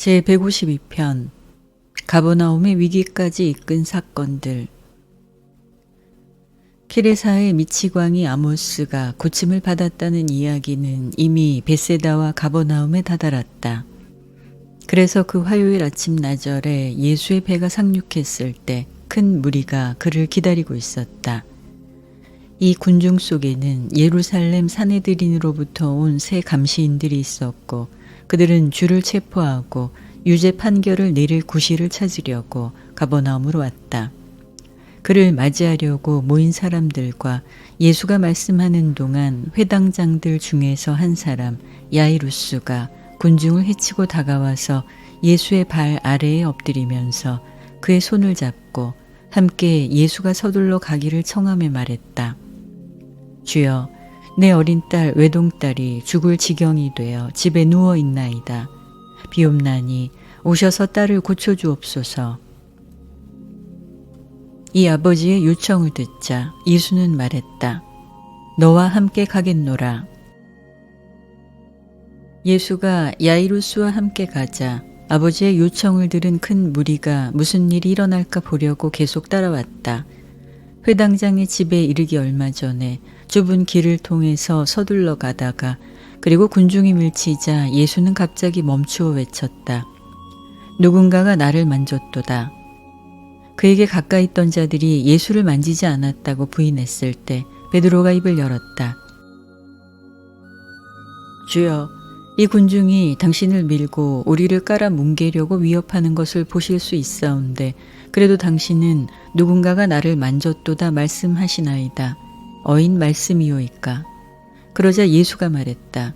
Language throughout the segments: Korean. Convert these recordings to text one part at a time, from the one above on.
제152편 가버나움의 위기까지 이끈 사건들. 키레사의 미치광이 아모스가 고침을 받았다는 이야기는 이미 벳세다와 가버나움에 다다랐다. 그래서 그 화요일 아침 나절에 예수의 배가 상륙했을 때 큰 무리가 그를 기다리고 있었다. 이 군중 속에는 예루살렘 사내들인으로부터 온 세 감시인들이 있었고, 그들은 주를 체포하고 유죄 판결을 내릴 구실을 찾으려고 가버나움으로 왔다. 그를 맞이하려고 모인 사람들과 예수가 말씀하는 동안 회당장들 중에서 한 사람 야이루스가 군중을 헤치고 다가와서 예수의 발 아래에 엎드리면서 그의 손을 잡고 함께 예수가 서둘러 가기를 청하며 말했다. 주여, 내 어린 딸 외동딸이 죽을 지경이 되어 집에 누워 있나이다. 비옵나니 오셔서 딸을 고쳐주옵소서. 이 아버지의 요청을 듣자 예수는 말했다. 너와 함께 가겠노라. 예수가 야이루스와 함께 가자 아버지의 요청을 들은 큰 무리가 무슨 일이 일어날까 보려고 계속 따라왔다. 회당장의 집에 이르기 얼마 전에 좁은 길을 통해서 서둘러 가다가 그리고 군중이 밀치자 예수는 갑자기 멈추어 외쳤다. 누군가가 나를 만졌도다. 그에게 가까이 있던 자들이 예수를 만지지 않았다고 부인했을 때 베드로가 입을 열었다. 주여, 이 군중이 당신을 밀고 우리를 깔아 뭉개려고 위협하는 것을 보실 수 있사온데 그래도 당신은 누군가가 나를 만졌도다 말씀하시나이다. 어인 말씀이오이까. 그러자 예수가 말했다.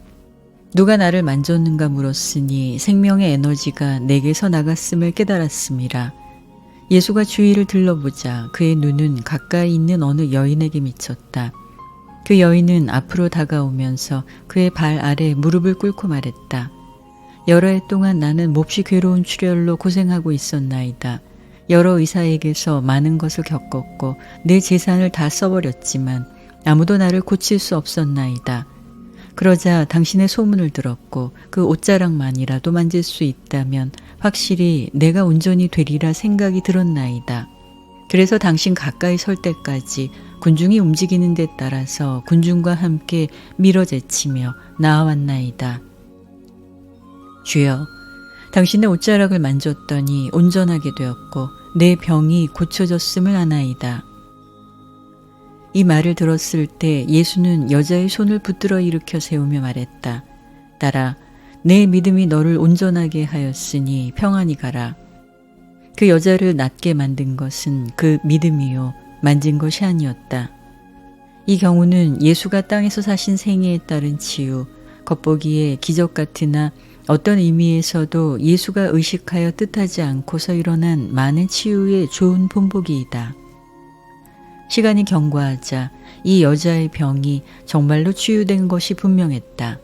누가 나를 만졌는가 물었으니 생명의 에너지가 내게서 나갔음을 깨달았음이라. 예수가 주위를 들러보자 그의 눈은 가까이 있는 어느 여인에게 미쳤다. 그 여인은 앞으로 다가오면서 그의 발 아래 무릎을 꿇고 말했다. 여러 해 동안 나는 몹시 괴로운 출혈로 고생하고 있었나이다. 여러 의사에게서 많은 것을 겪었고 내 재산을 다 써버렸지만 아무도 나를 고칠 수 없었나이다. 그러자 당신의 소문을 들었고 그 옷자락만이라도 만질 수 있다면 확실히 내가 온전히 되리라 생각이 들었나이다. 그래서 당신 가까이 설 때까지 군중이 움직이는 데 따라서 군중과 함께 밀어제치며 나아왔나이다. 주여, 당신의 옷자락을 만졌더니 온전하게 되었고 내 병이 고쳐졌음을 아나이다. 이 말을 들었을 때 예수는 여자의 손을 붙들어 일으켜 세우며 말했다. 딸아, 내 믿음이 너를 온전하게 하였으니 평안히 가라. 그 여자를 낫게 만든 것은 그 믿음이요 만진 것이 아니었다. 이 경우는 예수가 땅에서 사신 생애에 따른 치유, 겉보기에 기적 같으나 어떤 의미에서도 예수가 의식하여 뜻하지 않고서 일어난 많은 치유의 좋은 본보기이다. 시간이 경과하자 이 여자의 병이 정말로 치유된 것이 분명했다.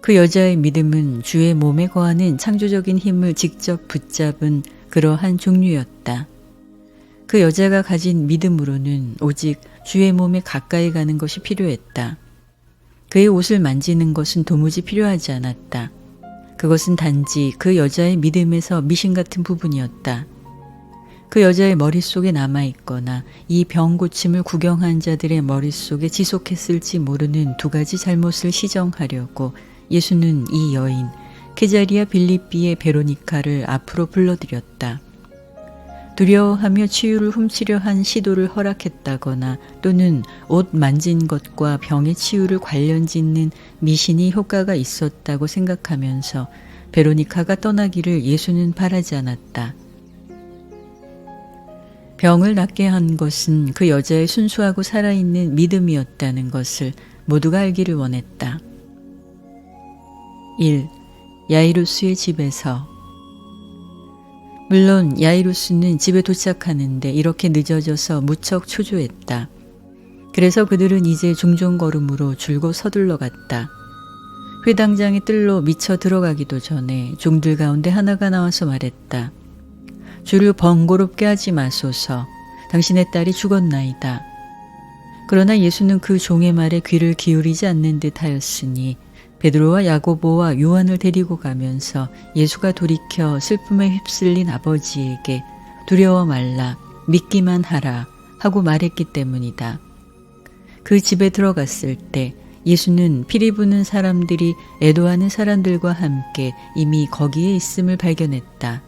그 여자의 믿음은 주의 몸에 거하는 창조적인 힘을 직접 붙잡은 그러한 종류였다. 그 여자가 가진 믿음으로는 오직 주의 몸에 가까이 가는 것이 필요했다. 그의 옷을 만지는 것은 도무지 필요하지 않았다. 그것은 단지 그 여자의 믿음에서 미신 같은 부분이었다. 그 여자의 머릿속에 남아있거나 이 병 고침을 구경한 자들의 머릿속에 지속했을지 모르는 두 가지 잘못을 시정하려고 예수는 이 여인 케자리아 빌립비의 베로니카를 앞으로 불러들였다. 두려워하며 치유를 훔치려 한 시도를 허락했다거나 또는 옷 만진 것과 병의 치유를 관련짓는 미신이 효과가 있었다고 생각하면서 베로니카가 떠나기를 예수는 바라지 않았다. 병을 낫게 한 것은 그 여자의 순수하고 살아있는 믿음이었다는 것을 모두가 알기를 원했다. 1. 야이루스의 집에서. 물론 야이루스는 집에 도착하는데 이렇게 늦어져서 무척 초조했다. 그래서 그들은 이제 종종걸음으로 줄곧 서둘러 갔다. 회당장의 뜰로 미쳐 들어가기도 전에 종들 가운데 하나가 나와서 말했다. 주를 번거롭게 하지 마소서. 당신의 딸이 죽었나이다. 그러나 예수는 그 종의 말에 귀를 기울이지 않는 듯 하였으니 베드로와 야고보와 요한을 데리고 가면서 예수가 돌이켜 슬픔에 휩쓸린 아버지에게 두려워 말라, 믿기만 하라 하고 말했기 때문이다. 그 집에 들어갔을 때 예수는 피리 부는 사람들이 애도하는 사람들과 함께 이미 거기에 있음을 발견했다.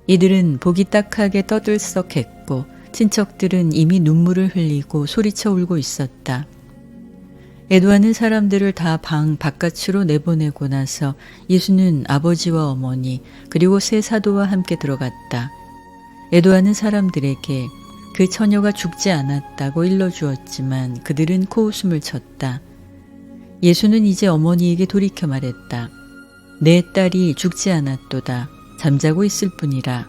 이들은 복이 딱하게 떠들썩했고 친척들은 이미 눈물을 흘리고 소리쳐 울고 있었다. 애도하는 사람들을 다 방 바깥으로 내보내고 나서 예수는 아버지와 어머니 그리고 세 사도와 함께 들어갔다. 애도하는 사람들에게 그 처녀가 죽지 않았다고 일러주었지만 그들은 코웃음을 쳤다. 예수는 이제 어머니에게 돌이켜 말했다. 내 딸이 죽지 않았도다. 잠자고 있을 뿐이라.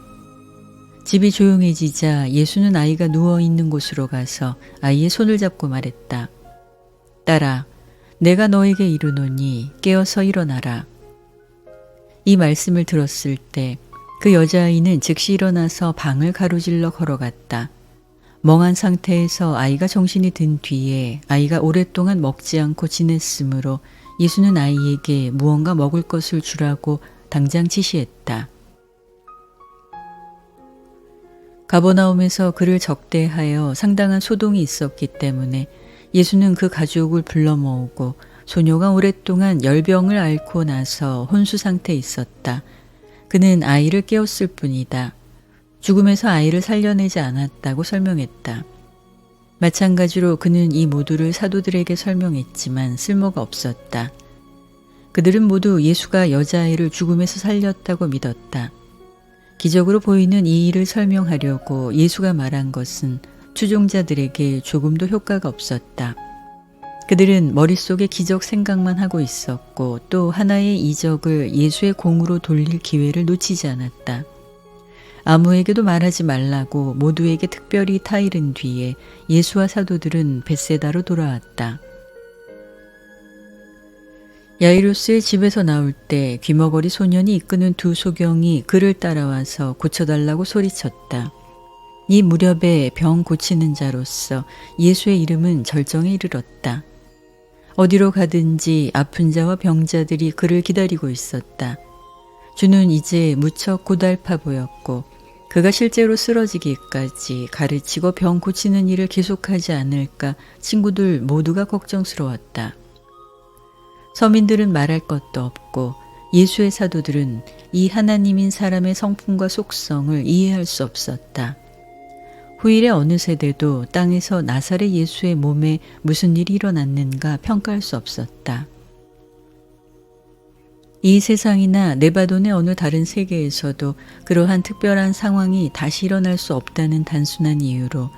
집이 조용해지자 예수는 아이가 누워있는 곳으로 가서 아이의 손을 잡고 말했다. 딸아, 내가 너에게 이르노니 깨어서 일어나라. 이 말씀을 들었을 때 그 여자아이는 즉시 일어나서 방을 가로질러 걸어갔다. 멍한 상태에서 아이가 정신이 든 뒤에 아이가 오랫동안 먹지 않고 지냈으므로 예수는 아이에게 무언가 먹을 것을 주라고 당장 지시했다. 가버나움에서 그를 적대하여 상당한 소동이 있었기 때문에 예수는 그 가족을 불러 모으고 소녀가 오랫동안 열병을 앓고 나서 혼수 상태에 있었다. 그는 아이를 깨웠을 뿐이다. 죽음에서 아이를 살려내지 않았다고 설명했다. 마찬가지로 그는 이 모두를 사도들에게 설명했지만 쓸모가 없었다. 그들은 모두 예수가 여자아이를 죽음에서 살렸다고 믿었다. 기적으로 보이는 이 일을 설명하려고 예수가 말한 것은 추종자들에게 조금도 효과가 없었다. 그들은 머릿속에 기적 생각만 하고 있었고 또 하나의 이적을 예수의 공으로 돌릴 기회를 놓치지 않았다. 아무에게도 말하지 말라고 모두에게 특별히 타이른 뒤에 예수와 사도들은 벳세다로 돌아왔다. 야이로스의 집에서 나올 때 귀머거리 소년이 이끄는 두 소경이 그를 따라와서 고쳐달라고 소리쳤다. 이 무렵에 병 고치는 자로서 예수의 이름은 절정에 이르렀다. 어디로 가든지 아픈 자와 병자들이 그를 기다리고 있었다. 주는 이제 무척 고달파 보였고 그가 실제로 쓰러지기까지 가르치고 병 고치는 일을 계속하지 않을까 친구들 모두가 걱정스러웠다. 서민들은 말할 것도 없고 예수의 사도들은 이 하나님인 사람의 성품과 속성을 이해할 수 없었다. 후일의 어느 세대도 땅에서 나사렛 예수의 몸에 무슨 일이 일어났는가 평가할 수 없었다. 이 세상이나 네바돈의 어느 다른 세계에서도 그러한 특별한 상황이 다시 일어날 수 없다는 단순한 이유로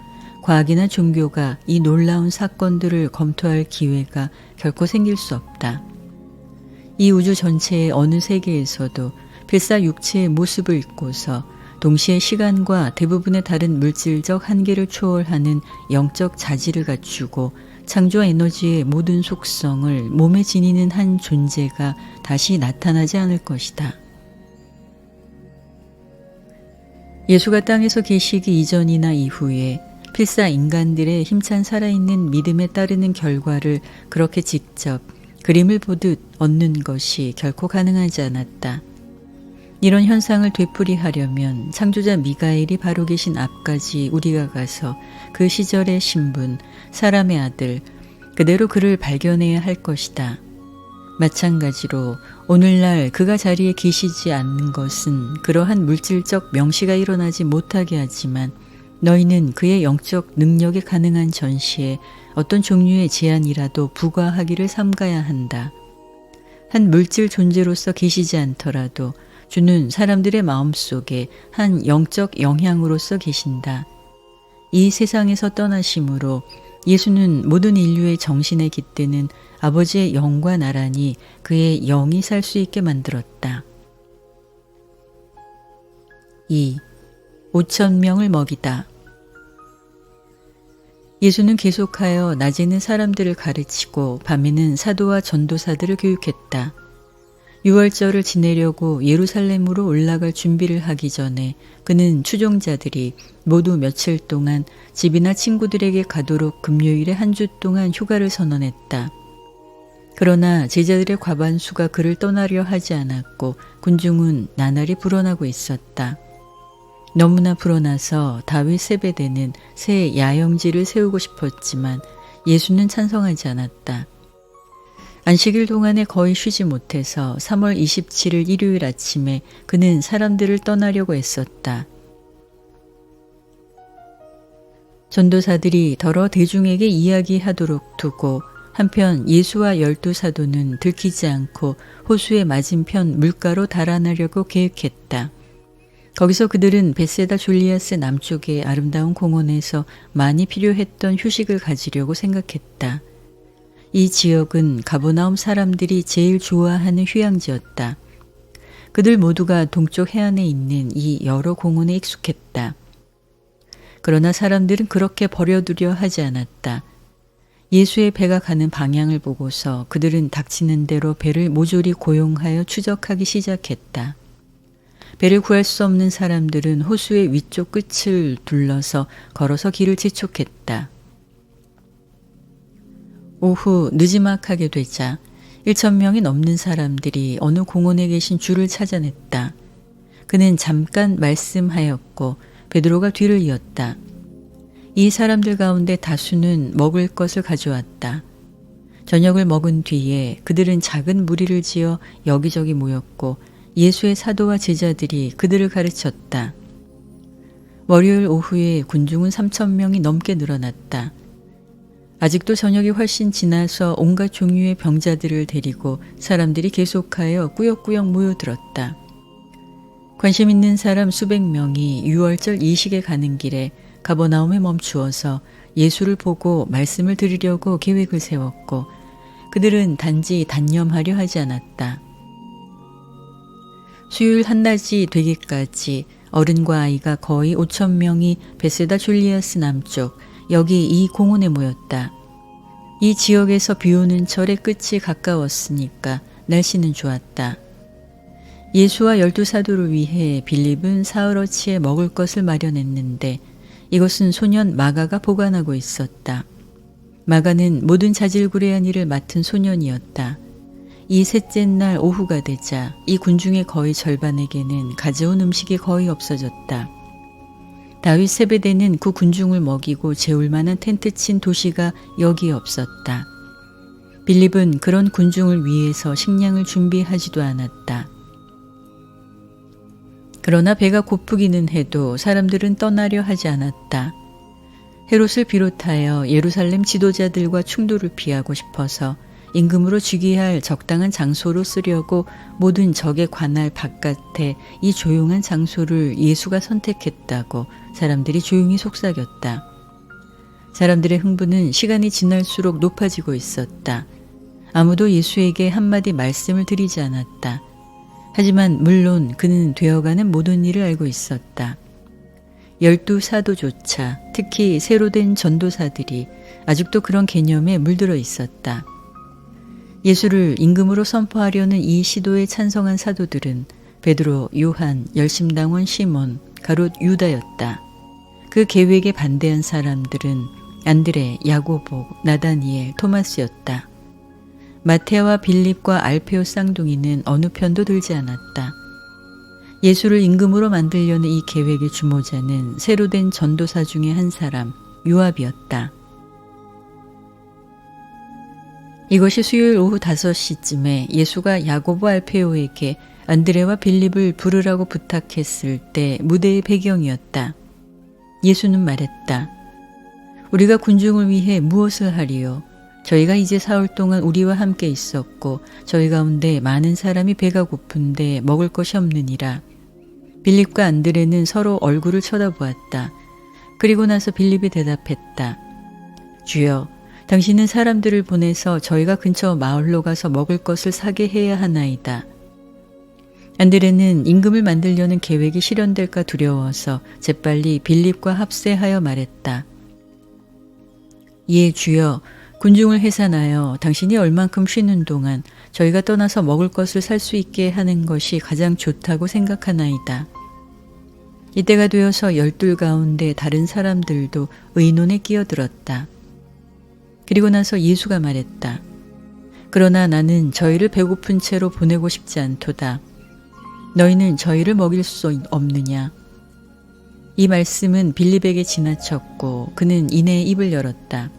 과학이나 종교가 이 놀라운 사건들을 검토할 기회가 결코 생길 수 없다. 이 우주 전체의 어느 세계에서도 필사 육체의 모습을 입고서 동시에 시간과 대부분의 다른 물질적 한계를 초월하는 영적 자질을 갖추고 창조 에너지의 모든 속성을 몸에 지니는 한 존재가 다시 나타나지 않을 것이다. 예수가 땅에서 계시기 이전이나 이후에 필사 인간들의 힘찬 살아있는 믿음에 따르는 결과를 그렇게 직접 그림을 보듯 얻는 것이 결코 가능하지 않았다. 이런 현상을 되풀이하려면 창조자 미가엘이 바로 계신 앞까지 우리가 가서 그 시절의 신분, 사람의 아들, 그대로 그를 발견해야 할 것이다. 마찬가지로 오늘날 그가 자리에 계시지 않는 것은 그러한 물질적 명시가 일어나지 못하게 하지만 너희는 그의 영적 능력에 가능한 전시에 어떤 종류의 제한이라도 부과하기를 삼가야 한다. 한 물질 존재로서 계시지 않더라도 주는 사람들의 마음속에 한 영적 영향으로서 계신다. 이 세상에서 떠나심으로 예수는 모든 인류의 정신에 깃드는 아버지의 영과 나란히 그의 영이 살 수 있게 만들었다. 2. 5,000명을 먹이다. 예수는 계속하여 낮에는 사람들을 가르치고 밤에는 사도와 전도사들을 교육했다. 유월절을 지내려고 예루살렘으로 올라갈 준비를 하기 전에 그는 추종자들이 모두 며칠 동안 집이나 친구들에게 가도록 금요일에 한 주 동안 휴가를 선언했다. 그러나 제자들의 과반수가 그를 떠나려 하지 않았고 군중은 나날이 불어나고 있었다. 너무나 불어나서 다윗 세베대는 새 야영지를 세우고 싶었지만 예수는 찬성하지 않았다. 안식일 동안에 거의 쉬지 못해서 3월 27일 일요일 아침에 그는 사람들을 떠나려고 애썼다. 전도사들이 더러 대중에게 이야기하도록 두고 한편 예수와 12사도는 들키지 않고 호수의 맞은편 물가로 달아나려고 계획했다. 거기서 그들은 베세다 줄리아스 남쪽의 아름다운 공원에서 많이 필요했던 휴식을 가지려고 생각했다. 이 지역은 가버나움 사람들이 제일 좋아하는 휴양지였다. 그들 모두가 동쪽 해안에 있는 이 여러 공원에 익숙했다. 그러나 사람들은 그렇게 버려두려 하지 않았다. 예수의 배가 가는 방향을 보고서 그들은 닥치는 대로 배를 모조리 고용하여 추적하기 시작했다. 배를 구할 수 없는 사람들은 호수의 위쪽 끝을 둘러서 걸어서 길을 재촉했다. 오후 느지막하게 되자 1,000명이 넘는 사람들이 어느 공원에 계신 줄을 찾아냈다. 그는 잠깐 말씀하였고 베드로가 뒤를 이었다. 이 사람들 가운데 다수는 먹을 것을 가져왔다. 저녁을 먹은 뒤에 그들은 작은 무리를 지어 여기저기 모였고 예수의 사도와 제자들이 그들을 가르쳤다. 월요일 오후에 군중은 3,000명이 넘게 늘어났다. 아직도 저녁이 훨씬 지나서 온갖 종류의 병자들을 데리고 사람들이 계속하여 꾸역꾸역 모여들었다. 관심 있는 사람 수백 명이 유월절 이식에 가는 길에 가버나움에 멈추어서 예수를 보고 말씀을 드리려고 계획을 세웠고 그들은 단지 단념하려 하지 않았다. 수요일 한낮이 되기까지 어른과 아이가 거의 5,000명이 베세다 줄리아스 남쪽 여기 이 공원에 모였다. 이 지역에서 비오는 철의 끝이 가까웠으니까 날씨는 좋았다. 예수와 12사도를 위해 빌립은 사흘어치에 먹을 것을 마련했는데 이것은 소년 마가가 보관하고 있었다. 마가는 모든 자질구레한 일을 맡은 소년이었다. 이 셋째 날 오후가 되자 이 군중의 거의 절반에게는 가져온 음식이 거의 없어졌다. 다윗 세베대는 그 군중을 먹이고 재울 만한 텐트 친 도시가 여기에 없었다. 빌립은 그런 군중을 위해서 식량을 준비하지도 않았다. 그러나 배가 고프기는 해도 사람들은 떠나려 하지 않았다. 헤롯을 비롯하여 예루살렘 지도자들과 충돌을 피하고 싶어서 임금으로 즉위할 적당한 장소로 쓰려고 모든 적에 관할 바깥에 이 조용한 장소를 예수가 선택했다고 사람들이 조용히 속삭였다. 사람들의 흥분은 시간이 지날수록 높아지고 있었다. 아무도 예수에게 한마디 말씀을 드리지 않았다. 하지만 물론 그는 되어가는 모든 일을 알고 있었다. 12사도조차 특히 새로 된 전도사들이 아직도 그런 개념에 물들어 있었다. 예수를 임금으로 선포하려는 이 시도에 찬성한 사도들은 베드로, 요한, 열심당원 시몬, 가롯 유다였다. 그 계획에 반대한 사람들은 안드레, 야고보, 나다니엘, 토마스였다. 마테아와 빌립과 알페오 쌍둥이는 어느 편도 들지 않았다. 예수를 임금으로 만들려는 이 계획의 주모자는 새로 된 전도사 중의 한 사람, 요압이었다. 이것이 수요일 오후 5시쯤에 예수가 야고보 알페오에게 안드레와 빌립을 부르라고 부탁했을 때 무대의 배경이었다. 예수는 말했다. 우리가 군중을 위해 무엇을 하리요? 저희가 이제 사흘 동안 우리와 함께 있었고 저희 가운데 많은 사람이 배가 고픈데 먹을 것이 없느니라. 빌립과 안드레는 서로 얼굴을 쳐다보았다. 그리고 나서 빌립이 대답했다. 주여, 당신은 사람들을 보내서 저희가 근처 마을로 가서 먹을 것을 사게 해야 하나이다. 안드레는 임금을 만들려는 계획이 실현될까 두려워서 재빨리 빌립과 합세하여 말했다. 예, 주여, 군중을 해산하여 당신이 얼만큼 쉬는 동안 저희가 떠나서 먹을 것을 살 수 있게 하는 것이 가장 좋다고 생각하나이다. 이때가 되어서 12 가운데 다른 사람들도 의논에 끼어들었다. 그리고 나서 예수가 말했다. 그러나 나는 저희를 배고픈 채로 보내고 싶지 않도다. 너희는 저희를 먹일 수 없느냐? 이 말씀은 빌립에게 지나쳤고 그는 이내 입을 열었다.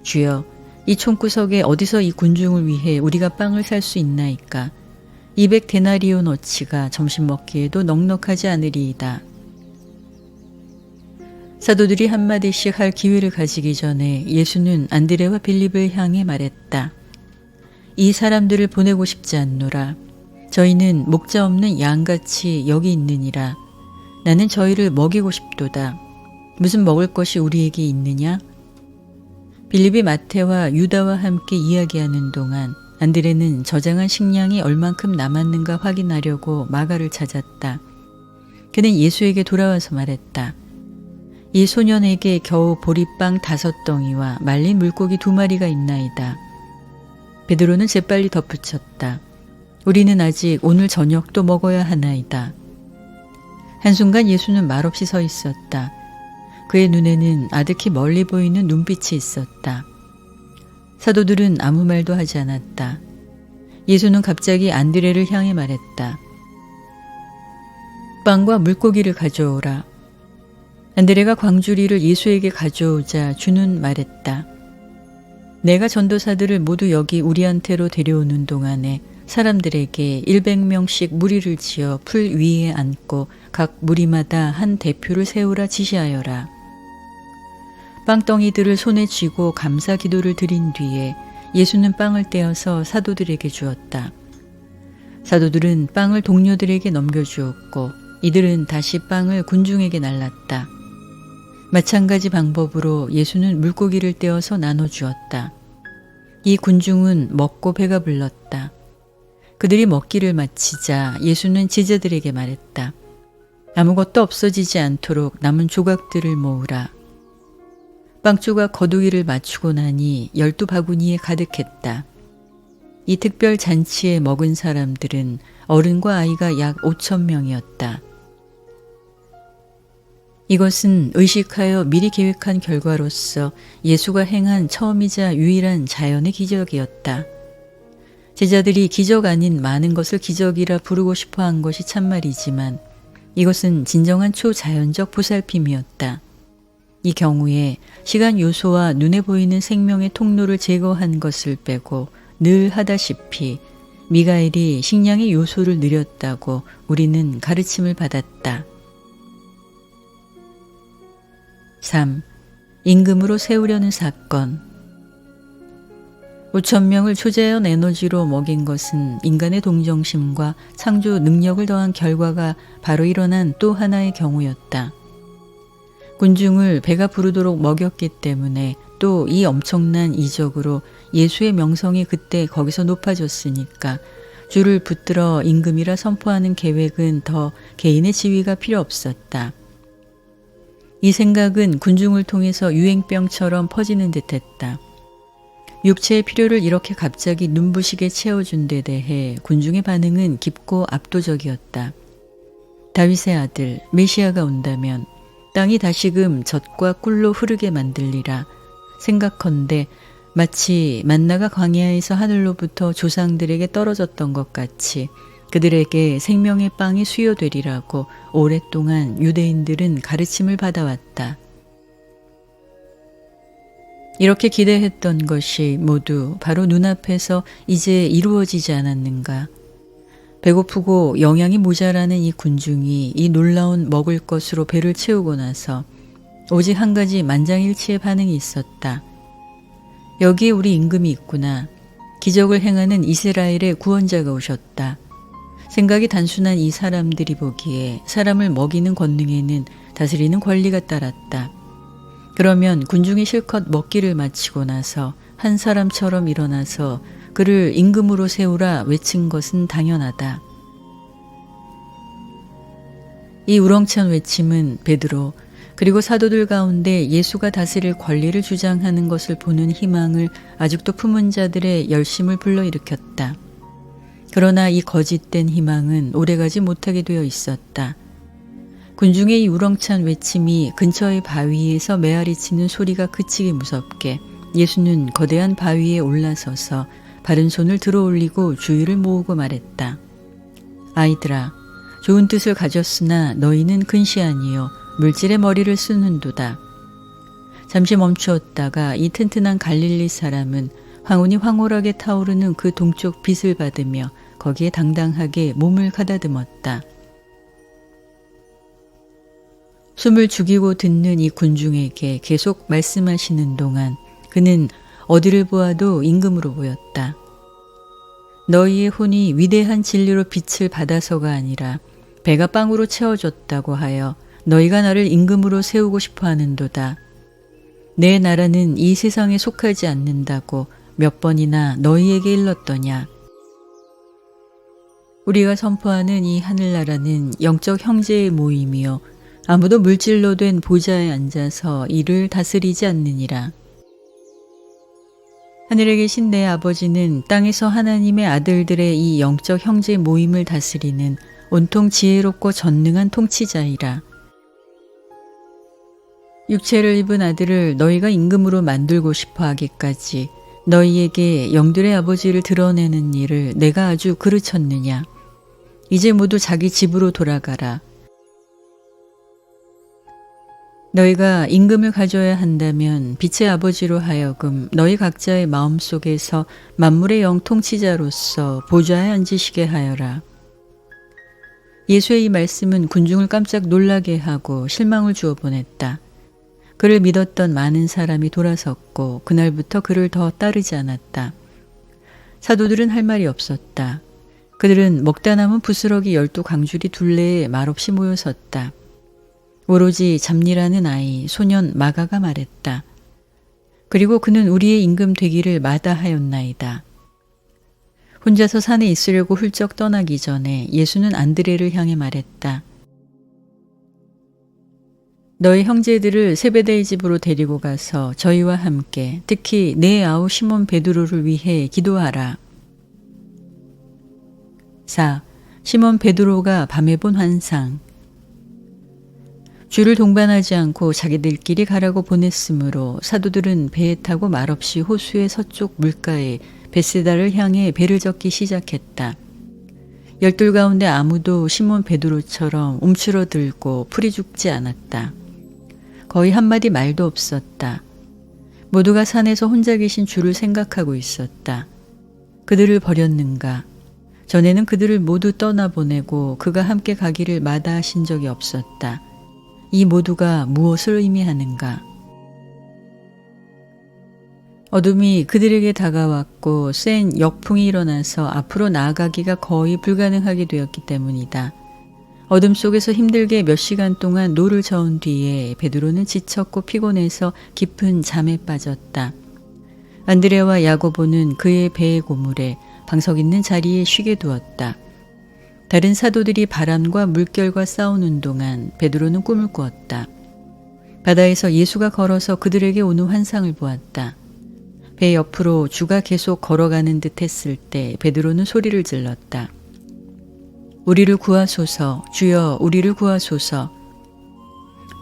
주여, 이 총구석에 어디서 이 군중을 위해 우리가 빵을 살 수 있나이까? 200데나리온어치가 점심 먹기에도 넉넉하지 않으리이다. 사도들이 한마디씩 할 기회를 가지기 전에 예수는 안드레와 빌립을 향해 말했다. 이 사람들을 보내고 싶지 않노라. 저희는 목자 없는 양같이 여기 있느니라. 나는 저희를 먹이고 싶도다. 무슨 먹을 것이 우리에게 있느냐? 빌립이 마태와 유다와 함께 이야기하는 동안 안드레는 저장한 식량이 얼만큼 남았는가 확인하려고 마가를 찾았다. 그는 예수에게 돌아와서 말했다. 이 소년에게 겨우 보리빵 5덩이와 말린 물고기 2마리가 있나이다. 베드로는 재빨리 덧붙였다. 우리는 아직 오늘 저녁도 먹어야 하나이다. 한순간 예수는 말없이 서 있었다. 그의 눈에는 아득히 멀리 보이는 눈빛이 있었다. 사도들은 아무 말도 하지 않았다. 예수는 갑자기 안드레를 향해 말했다. 빵과 물고기를 가져오라. 안드레가 광주리를 예수에게 가져오자 주는 말했다. 내가 전도사들을 모두 여기 우리한테로 데려오는 동안에 사람들에게 100명씩 무리를 지어 풀 위에 앉고 각 무리마다 한 대표를 세우라 지시하여라. 빵덩이들을 손에 쥐고 감사 기도를 드린 뒤에 예수는 빵을 떼어서 사도들에게 주었다. 사도들은 빵을 동료들에게 넘겨주었고 이들은 다시 빵을 군중에게 날랐다. 마찬가지 방법으로 예수는 물고기를 떼어서 나눠주었다. 이 군중은 먹고 배가 불렀다. 그들이 먹기를 마치자 예수는 제자들에게 말했다. 아무것도 없어지지 않도록 남은 조각들을 모으라. 빵조각 거두기를 맞추고 나니 12바구니에 가득했다. 이 특별 잔치에 먹은 사람들은 어른과 아이가 약 5,000명이었다. 이것은 의식하여 미리 계획한 결과로서 예수가 행한 처음이자 유일한 자연의 기적이었다. 제자들이 기적 아닌 많은 것을 기적이라 부르고 싶어 한 것이 참말이지만 이것은 진정한 초자연적 보살핌이었다. 이 경우에 시간 요소와 눈에 보이는 생명의 통로를 제거한 것을 빼고 늘 하다시피 미가엘이 식량의 요소를 늘렸다고 우리는 가르침을 받았다. 3. 임금으로 세우려는 사건. 5,000명을 초자연 에너지로 먹인 것은 인간의 동정심과 창조 능력을 더한 결과가 바로 일어난 또 하나의 경우였다. 군중을 배가 부르도록 먹였기 때문에 또 이 엄청난 이적으로 예수의 명성이 그때 거기서 높아졌으니까 줄을 붙들어 임금이라 선포하는 계획은 더 개인의 지위가 필요 없었다. 이 생각은 군중을 통해서 유행병처럼 퍼지는 듯했다. 육체의 필요를 이렇게 갑자기 눈부시게 채워준 데 대해 군중의 반응은 깊고 압도적이었다. 다윗의 아들 메시아가 온다면 땅이 다시금 젖과 꿀로 흐르게 만들리라. 생각컨대 마치 만나가 광야에서 하늘로부터 조상들에게 떨어졌던 것 같이 그들에게 생명의 빵이 수여되리라고 오랫동안 유대인들은 가르침을 받아왔다. 이렇게 기대했던 것이 모두 바로 눈앞에서 이제 이루어지지 않았는가. 배고프고 영양이 모자라는 이 군중이 이 놀라운 먹을 것으로 배를 채우고 나서 오직 한 가지 만장일치의 반응이 있었다. 여기에 우리 임금이 있구나. 기적을 행하는 이스라엘의 구원자가 오셨다. 생각이 단순한 이 사람들이 보기에 사람을 먹이는 권능에는 다스리는 권리가 따랐다. 그러면 군중이 실컷 먹기를 마치고 나서 한 사람처럼 일어나서 그를 임금으로 세우라 외친 것은 당연하다. 이 우렁찬 외침은 베드로 그리고 사도들 가운데 예수가 다스릴 권리를 주장하는 것을 보는 희망을 아직도 품은 자들의 열심을 불러일으켰다. 그러나 이 거짓된 희망은 오래가지 못하게 되어 있었다. 군중의 이 우렁찬 외침이 근처의 바위에서 메아리치는 소리가 그치기 무섭게 예수는 거대한 바위에 올라서서 바른 손을 들어올리고 주위를 모으고 말했다. 아이들아, 좋은 뜻을 가졌으나 너희는 근시 아니요 물질의 머리를 쓰는도다. 잠시 멈추었다가 이 튼튼한 갈릴리 사람은 황혼이 황홀하게 타오르는 그 동쪽 빛을 받으며 거기에 당당하게 몸을 가다듬었다. 숨을 죽이고 듣는 이 군중에게 계속 말씀하시는 동안 그는 어디를 보아도 임금으로 보였다. 너희의 혼이 위대한 진리로 빛을 받아서가 아니라 배가 빵으로 채워졌다고 하여 너희가 나를 임금으로 세우고 싶어 하는도다. 내 나라는 이 세상에 속하지 않는다고 몇 번이나 너희에게 일렀더냐. 우리가 선포하는 이 하늘나라는 영적 형제의 모임이요 아무도 물질로 된 보좌에 앉아서 이를 다스리지 않느니라. 하늘에 계신 내 아버지는 땅에서 하나님의 아들들의 이 영적 형제 모임을 다스리는 온통 지혜롭고 전능한 통치자이라. 육체를 입은 아들을 너희가 임금으로 만들고 싶어 하기까지 너희에게 영들의 아버지를 드러내는 일을 내가 아주 그르쳤느냐. 이제 모두 자기 집으로 돌아가라. 너희가 임금을 가져야 한다면 빛의 아버지로 하여금 너희 각자의 마음속에서 만물의 영 통치자로서 보좌에 앉으시게 하여라. 예수의 이 말씀은 군중을 깜짝 놀라게 하고 실망을 주어 보냈다. 그를 믿었던 많은 사람이 돌아섰고 그날부터 그를 더 따르지 않았다. 사도들은 할 말이 없었다. 그들은 먹다 남은 부스러기 12광줄이 둘레에 말없이 모여섰다. 오로지 잡니라는 아이 소년 마가가 말했다. 그리고 그는 우리의 임금 되기를 마다하였나이다. 혼자서 산에 있으려고 훌쩍 떠나기 전에 예수는 안드레를 향해 말했다. 너희 형제들을 세베대의 집으로 데리고 가서 저희와 함께 특히 내 아우 시몬 베드로를 위해 기도하라. 4. 시몬 베드로가 밤에 본 환상. 주를 동반하지 않고 자기들끼리 가라고 보냈으므로 사도들은 배에 타고 말없이 호수의 서쪽 물가에 벳세다를 향해 배를 젓기 시작했다. 열둘 가운데 아무도 시몬 베드로처럼 움츠러들고 풀이 죽지 않았다. 거의 한마디 말도 없었다. 모두가 산에서 혼자 계신 주를 생각하고 있었다. 그들을 버렸는가? 전에는 그들을 모두 떠나보내고 그가 함께 가기를 마다하신 적이 없었다. 이 모두가 무엇을 의미하는가? 어둠이 그들에게 다가왔고 센 역풍이 일어나서 앞으로 나아가기가 거의 불가능하게 되었기 때문이다. 어둠 속에서 힘들게 몇 시간 동안 노를 저은 뒤에 베드로는 지쳤고 피곤해서 깊은 잠에 빠졌다. 안드레와 야고보는 그의 배의 고물에 방석 있는 자리에 쉬게 두었다. 다른 사도들이 바람과 물결과 싸우는 동안 베드로는 꿈을 꾸었다. 바다에서 예수가 걸어서 그들에게 오는 환상을 보았다. 배 옆으로 주가 계속 걸어가는 듯 했을 때 베드로는 소리를 질렀다. 우리를 구하소서, 주여 우리를 구하소서.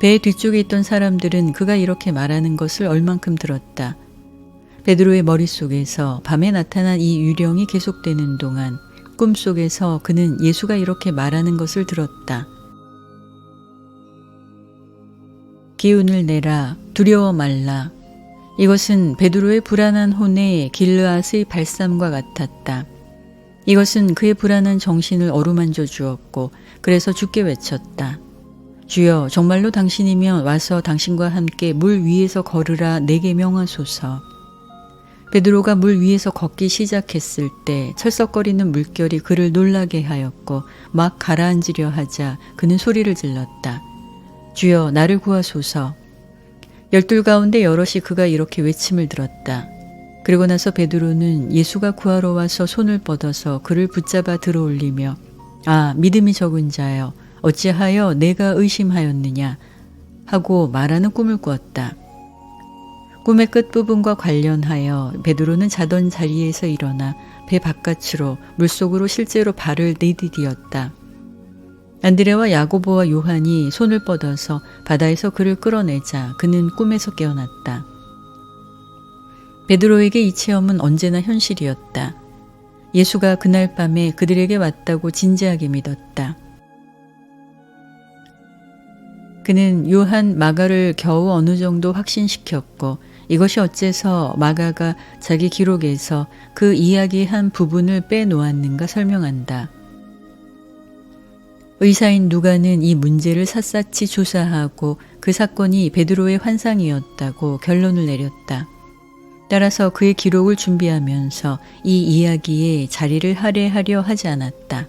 배 뒤쪽에 있던 사람들은 그가 이렇게 말하는 것을 얼만큼 들었다. 베드로의 머릿속에서 밤에 나타난 이 유령이 계속되는 동안 꿈속에서 그는 예수가 이렇게 말하는 것을 들었다. 기운을 내라, 두려워 말라. 이것은 베드로의 불안한 혼에 길르앗의 발삼과 같았다. 이것은 그의 불안한 정신을 어루만져 주었고 그래서 주께 외쳤다. 주여 정말로 당신이면 와서 당신과 함께 물 위에서 걸으라 내게 명하소서. 베드로가 물 위에서 걷기 시작했을 때 철썩거리는 물결이 그를 놀라게 하였고 막 가라앉으려 하자 그는 소리를 질렀다. 주여 나를 구하소서. 열둘 가운데 여럿이 그가 이렇게 외침을 들었다. 그리고 나서 베드로는 예수가 구하러 와서 손을 뻗어서 그를 붙잡아 들어올리며 아 믿음이 적은 자여 어찌하여 내가 의심하였느냐 하고 말하는 꿈을 꾸었다. 꿈의 끝부분과 관련하여 베드로는 자던 자리에서 일어나 배 바깥으로 물속으로 실제로 발을 내디디었다. 안드레와 야고보와 요한이 손을 뻗어서 바다에서 그를 끌어내자 그는 꿈에서 깨어났다. 베드로에게 이 체험은 언제나 현실이었다. 예수가 그날 밤에 그들에게 왔다고 진지하게 믿었다. 그는 요한 마가를 겨우 어느 정도 확신시켰고 이것이 어째서 마가가 자기 기록에서 그 이야기한 부분을 빼놓았는가 설명한다. 의사인 누가는 이 문제를 샅샅이 조사하고 그 사건이 베드로의 환상이었다고 결론을 내렸다. 따라서 그의 기록을 준비하면서 이 이야기에 자리를 할애하려 하지 않았다.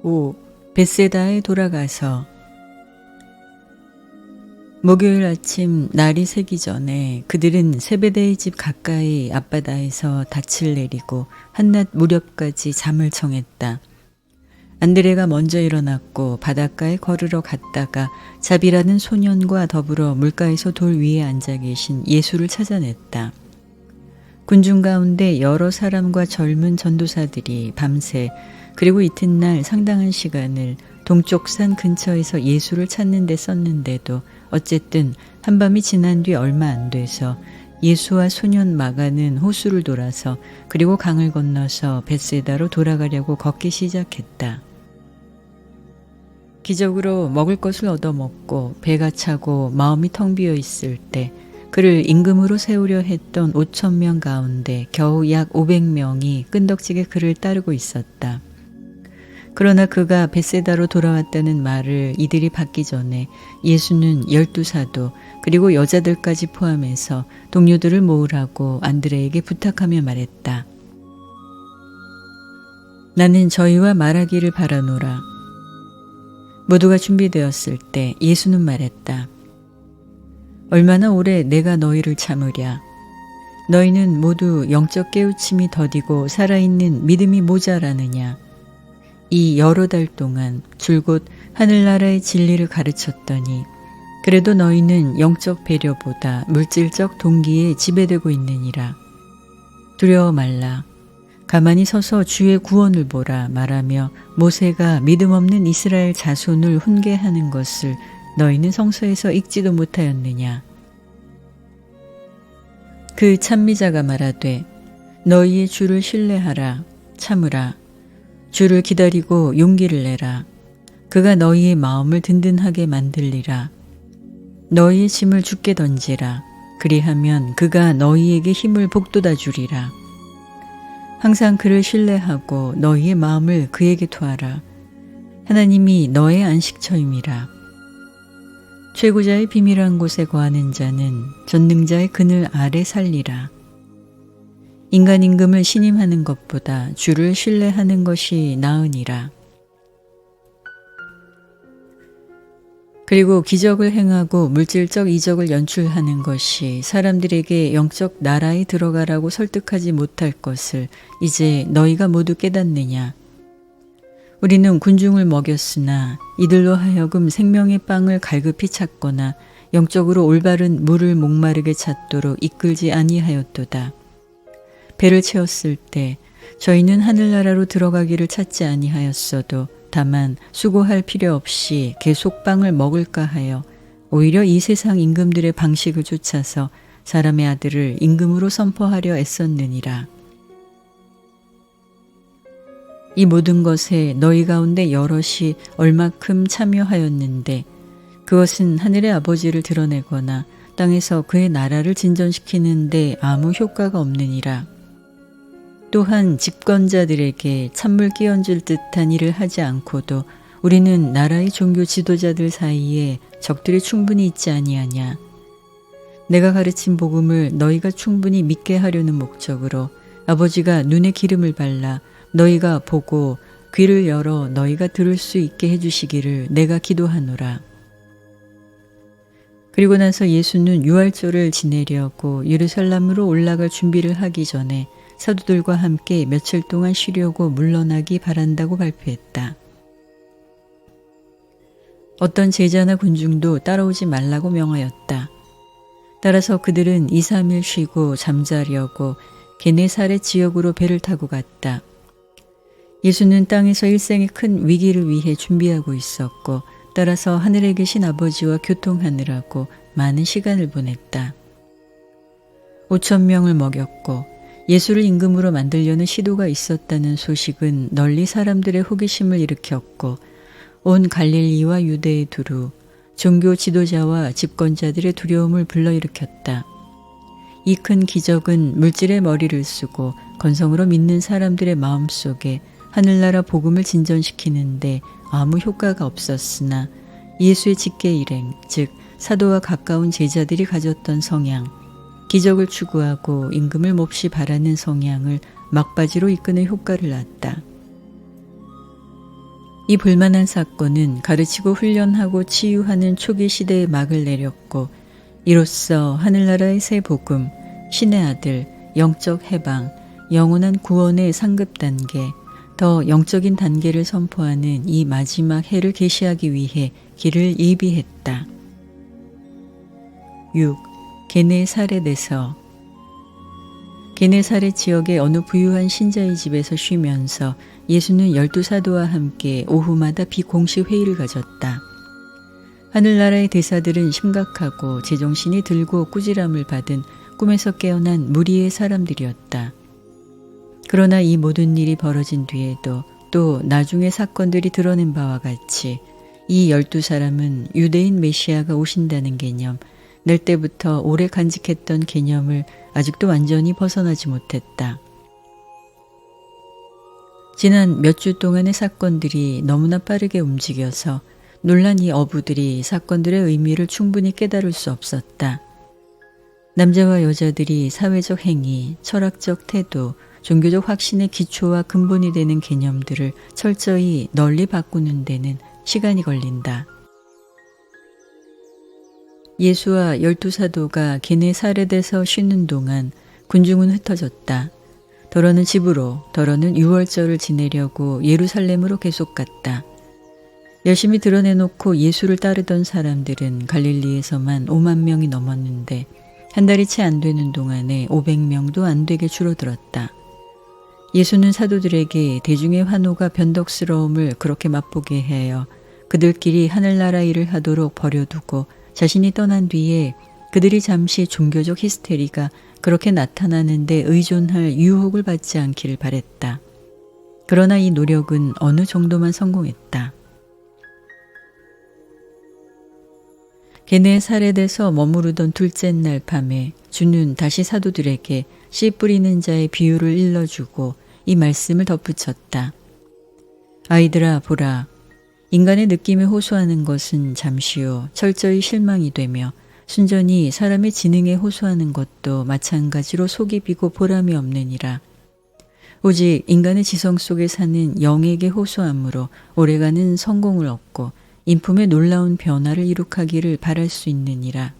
5. 벳세다에 돌아가서 목요일 아침 날이 새기 전에 그들은 세베대의 집 가까이 앞바다에서 닻을 내리고 한낮 무렵까지 잠을 청했다. 안드레가 먼저 일어났고 바닷가에 걸으러 갔다가 잡이라는 소년과 더불어 물가에서 돌 위에 앉아 계신 예수를 찾아냈다. 군중 가운데 여러 사람과 젊은 전도사들이 밤새 그리고 이튿날 상당한 시간을 동쪽 산 근처에서 예수를 찾는 데 썼는데도 어쨌든 한밤이 지난 뒤 얼마 안 돼서 예수와 소년 마가는 호수를 돌아서 그리고 강을 건너서 벳세다로 돌아가려고 걷기 시작했다. 기적으로 먹을 것을 얻어먹고 배가 차고 마음이 텅 비어 있을 때 그를 임금으로 세우려 했던 5,000명 가운데 겨우 약 500명이 끈덕지게 그를 따르고 있었다. 그러나 그가 벳세다로 돌아왔다는 말을 이들이 받기 전에 예수는 12사도 그리고 여자들까지 포함해서 동료들을 모으라고 안드레에게 부탁하며 말했다. 나는 저희와 말하기를 바라노라. 모두가 준비되었을 때 예수는 말했다. 얼마나 오래 내가 너희를 참으랴. 너희는 모두 영적 깨우침이 더디고 살아있는 믿음이 모자라느냐. 이 여러 달 동안 줄곧 하늘나라의 진리를 가르쳤더니 그래도 너희는 영적 배려보다 물질적 동기에 지배되고 있느니라. 두려워 말라. 가만히 서서 주의 구원을 보라 말하며 모세가 믿음 없는 이스라엘 자손을 훈계하는 것을 너희는 성서에서 읽지도 못하였느냐. 그 찬미자가 말하되 너희의 주를 신뢰하라. 참으라. 주를 기다리고 용기를 내라. 그가 너희의 마음을 든든하게 만들리라. 너희의 짐을 주께 던지라. 그리하면 그가 너희에게 힘을 북돋아 주리라. 항상 그를 신뢰하고 너희의 마음을 그에게 토하라. 하나님이 너의 안식처임이라. 최고자의 비밀한 곳에 거하는 자는 전능자의 그늘 아래 살리라. 인간 임금을 신임하는 것보다 주를 신뢰하는 것이 나으니라. 그리고 기적을 행하고 물질적 이적을 연출하는 것이 사람들에게 영적 나라에 들어가라고 설득하지 못할 것을 이제 너희가 모두 깨닫느냐. 우리는 군중을 먹였으나 이들로 하여금 생명의 빵을 갈급히 찾거나 영적으로 올바른 물을 목마르게 찾도록 이끌지 아니하였도다. 배를 채웠을 때 저희는 하늘나라로 들어가기를 찾지 아니하였어도 다만 수고할 필요 없이 계속 빵을 먹을까 하여 오히려 이 세상 임금들의 방식을 쫓아서 사람의 아들을 임금으로 선포하려 애썼느니라. 이 모든 것에 너희 가운데 여럿이 얼마큼 참여하였는데 그것은 하늘의 아버지를 드러내거나 땅에서 그의 나라를 진전시키는데 아무 효과가 없느니라. 또한 집권자들에게 찬물 끼얹을 듯한 일을 하지 않고도 우리는 나라의 종교 지도자들 사이에 적들이 충분히 있지 아니하냐. 내가 가르친 복음을 너희가 충분히 믿게 하려는 목적으로 아버지가 눈에 기름을 발라 너희가 보고 귀를 열어 너희가 들을 수 있게 해주시기를 내가 기도하노라. 그리고 나서 예수는 유월절을 지내려고 예루살렘으로 올라갈 준비를 하기 전에 사도들과 함께 며칠 동안 쉬려고 물러나기 바란다고 발표했다. 어떤 제자나 군중도 따라오지 말라고 명하였다. 따라서 그들은 2, 3일 쉬고 잠자려고 게네사렛 지역으로 배를 타고 갔다. 예수는 땅에서 일생의 큰 위기를 위해 준비하고 있었고 따라서 하늘에 계신 아버지와 교통하느라고 많은 시간을 보냈다. 5천 명을 먹였고 예수를 임금으로 만들려는 시도가 있었다는 소식은 널리 사람들의 호기심을 일으켰고 온 갈릴리와 유대에 두루 종교 지도자와 집권자들의 두려움을 불러일으켰다. 이 큰 기적은 물질의 머리를 쓰고 건성으로 믿는 사람들의 마음속에 하늘나라 복음을 진전시키는데 아무 효과가 없었으나 예수의 직계 일행, 즉 사도와 가까운 제자들이 가졌던 성향, 기적을 추구하고 임금을 몹시 바라는 성향을 막바지로 이끄는 효과를 낳았다. 이 불만한 사건은 가르치고 훈련하고 치유하는 초기 시대의 막을 내렸고 이로써 하늘나라의 새 복음, 신의 아들, 영적 해방, 영원한 구원의 상급 단계, 더 영적인 단계를 선포하는 이 마지막 해를 계시하기 위해 길을 예비했다. 6. 게네사렛에서 게네사렛 지역의 어느 부유한 신자의 집에서 쉬면서 예수는 12사도와 함께 오후마다 비공식 회의를 가졌다. 하늘나라의 대사들은 심각하고 제정신이 들고 꾸지람을 받은 꿈에서 깨어난 무리의 사람들이었다. 그러나 이 모든 일이 벌어진 뒤에도 또 나중에 사건들이 드러낸 바와 같이 이 12사람은 유대인 메시아가 오신다는 개념, 낼 때부터 오래 간직했던 개념을 아직도 완전히 벗어나지 못했다. 지난 몇 주 동안의 사건들이 너무나 빠르게 움직여서 놀란 이 어부들이 사건들의 의미를 충분히 깨달을 수 없었다. 남자와 여자들이 사회적 행위, 철학적 태도, 종교적 확신의 기초와 근본이 되는 개념들을 철저히 널리 바꾸는 데는 시간이 걸린다. 예수와 12사도가 게네사렛에서 쉬는 동안 군중은 흩어졌다. 더러는 집으로, 더러는 유월절을 지내려고 예루살렘으로 계속 갔다. 열심히 드러내놓고 예수를 따르던 사람들은 갈릴리에서만 5만 명이 넘었는데 한 달이 채 안 되는 동안에 500명도 안 되게 줄어들었다. 예수는 사도들에게 대중의 환호가 변덕스러움을 그렇게 맛보게 하여 그들끼리 하늘나라 일을 하도록 버려두고 자신이 떠난 뒤에 그들이 잠시 종교적 히스테리가 그렇게 나타나는데 의존할 유혹을 받지 않기를 바랬다. 그러나 이 노력은 어느 정도만 성공했다. 게네사렛에서 머무르던 둘째 날 밤에 주는 다시 사도들에게 씨 뿌리는 자의 비유를 일러주고 이 말씀을 덧붙였다. 아이들아 보라. 인간의 느낌에 호소하는 것은 잠시요 철저히 실망이 되며 순전히 사람의 지능에 호소하는 것도 마찬가지로 속이 비고 보람이 없느니라. 오직 인간의 지성 속에 사는 영에게 호소함으로 오래가는 성공을 얻고 인품의 놀라운 변화를 이룩하기를 바랄 수 있느니라.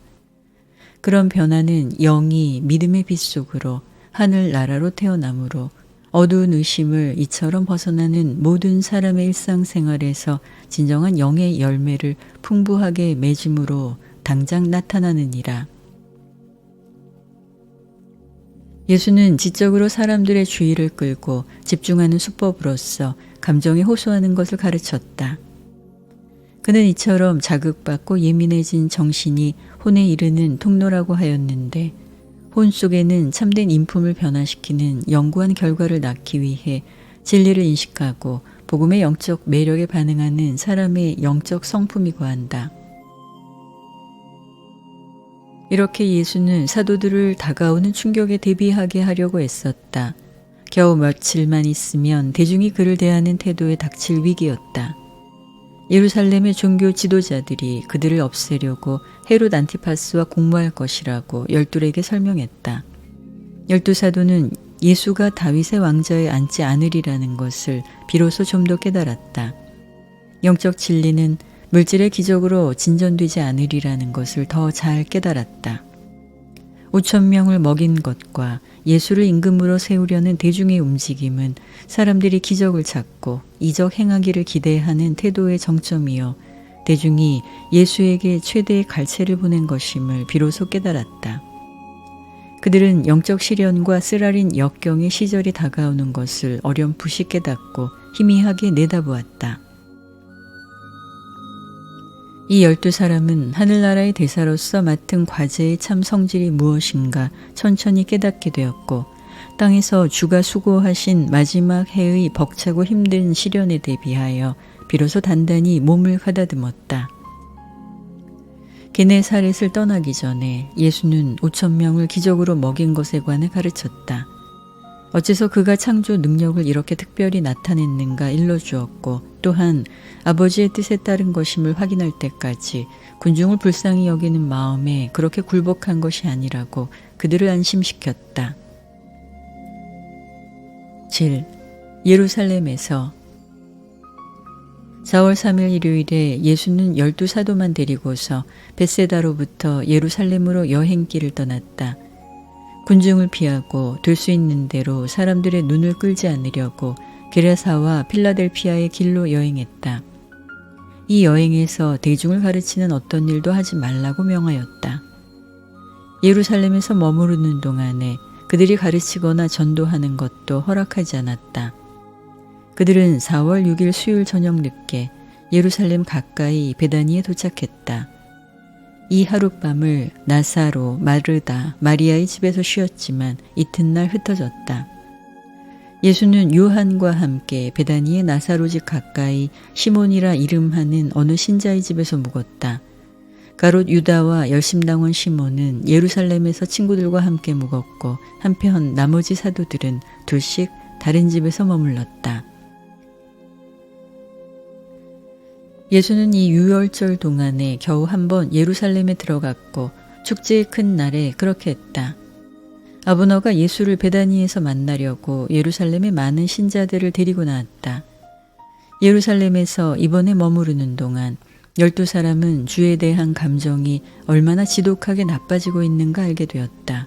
그런 변화는 영이 믿음의 빛 속으로 하늘나라로 태어나므로 어두운 의심을 이처럼 벗어나는 모든 사람의 일상생활에서 진정한 영의 열매를 풍부하게 맺음으로 당장 나타나느니라. 예수는 지적으로 사람들의 주의를 끌고 집중하는 수법으로서 감정에 호소하는 것을 가르쳤다. 그는 이처럼 자극받고 예민해진 정신이 혼에 이르는 통로라고 하였는데 혼 속에는 참된 인품을 변화시키는 연구한 결과를 낳기 위해 진리를 인식하고 복음의 영적 매력에 반응하는 사람의 영적 성품이 구한다. 이렇게 예수는 사도들을 다가오는 충격에 대비하게 하려고 애썼다. 겨우 며칠만 있으면 대중이 그를 대하는 태도에 닥칠 위기였다. 예루살렘의 종교 지도자들이 그들을 없애려고 헤롯 안티파스와 공모할 것이라고 열둘에게 설명했다. 12사도는 예수가 다윗의 왕좌에 앉지 않으리라는 것을 비로소 좀 더 깨달았다. 영적 진리는 물질의 기적으로 진전되지 않으리라는 것을 더 잘 깨달았다. 5,000명을 먹인 것과 예수를 임금으로 세우려는 대중의 움직임은 사람들이 기적을 찾고 이적 행하기를 기대하는 태도의 정점이요 대중이 예수에게 최대의 갈채를 보낸 것임을 비로소 깨달았다. 그들은 영적 시련과 쓰라린 역경의 시절이 다가오는 것을 어렴풋이 깨닫고 희미하게 내다보았다. 이 12사람은 하늘나라의 대사로서 맡은 과제의 참 성질이 무엇인가 천천히 깨닫게 되었고 땅에서 주가 수고하신 마지막 해의 벅차고 힘든 시련에 대비하여 비로소 단단히 몸을 가다듬었다. 게네사렛을 떠나기 전에 예수는 5,000명을 기적으로 먹인 것에 관해 가르쳤다. 어째서 그가 창조 능력을 이렇게 특별히 나타냈는가 일러주었고 또한 아버지의 뜻에 따른 것임을 확인할 때까지 군중을 불쌍히 여기는 마음에 그렇게 굴복한 것이 아니라고 그들을 안심시켰다. 7. 예루살렘에서 4월 3일 일요일에 예수는 12사도만 데리고서 벳세다로부터 예루살렘으로 여행길을 떠났다. 군중을 피하고 될 수 있는 대로 사람들의 눈을 끌지 않으려고 게라사와 필라델피아의 길로 여행했다. 이 여행에서 대중을 가르치는 어떤 일도 하지 말라고 명하였다. 예루살렘에서 머무르는 동안에 그들이 가르치거나 전도하는 것도 허락하지 않았다. 그들은 4월 6일 수요일 저녁 늦게 예루살렘 가까이 베다니에 도착했다. 이 하룻밤을 나사로, 마르다, 마리아의 집에서 쉬었지만 이튿날 흩어졌다. 예수는 요한과 함께 베다니의 나사로 집 가까이 시몬이라 이름하는 어느 신자의 집에서 묵었다. 가롯 유다와 열심당원 시몬은 예루살렘에서 친구들과 함께 묵었고 한편 나머지 사도들은 둘씩 다른 집에서 머물렀다. 예수는 이 유월절 동안에 겨우 한 번 예루살렘에 들어갔고 축제의 큰 날에 그렇게 했다. 아브너가 예수를 베다니에서 만나려고 예루살렘에 많은 신자들을 데리고 나왔다. 예루살렘에서 이번에 머무르는 동안 12사람은 주에 대한 감정이 얼마나 지독하게 나빠지고 있는가 알게 되었다.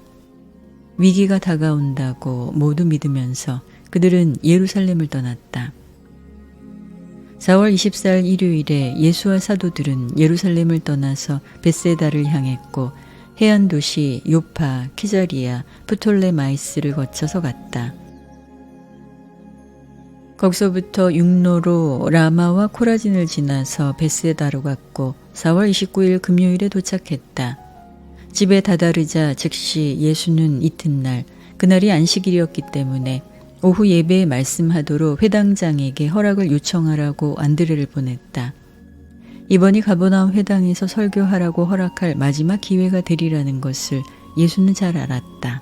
위기가 다가온다고 모두 믿으면서 그들은 예루살렘을 떠났다. 4월 24일 일요일에 예수와 사도들은 예루살렘을 떠나서 벳세다를 향했고 해안 도시 요파, 키자리아, 프톨레마이스를 거쳐서 갔다. 거기서부터 육로로 라마와 코라진을 지나서 벳세다로 갔고 4월 29일 금요일에 도착했다. 집에 다다르자 즉시 예수는 이튿날 그날이 안식일이었기 때문에 오후 예배에 말씀하도록 회당장에게 허락을 요청하라고 안드레를 보냈다. 이번이 가버나움 회당에서 설교하라고 허락할 마지막 기회가 되리라는 것을 예수는 잘 알았다.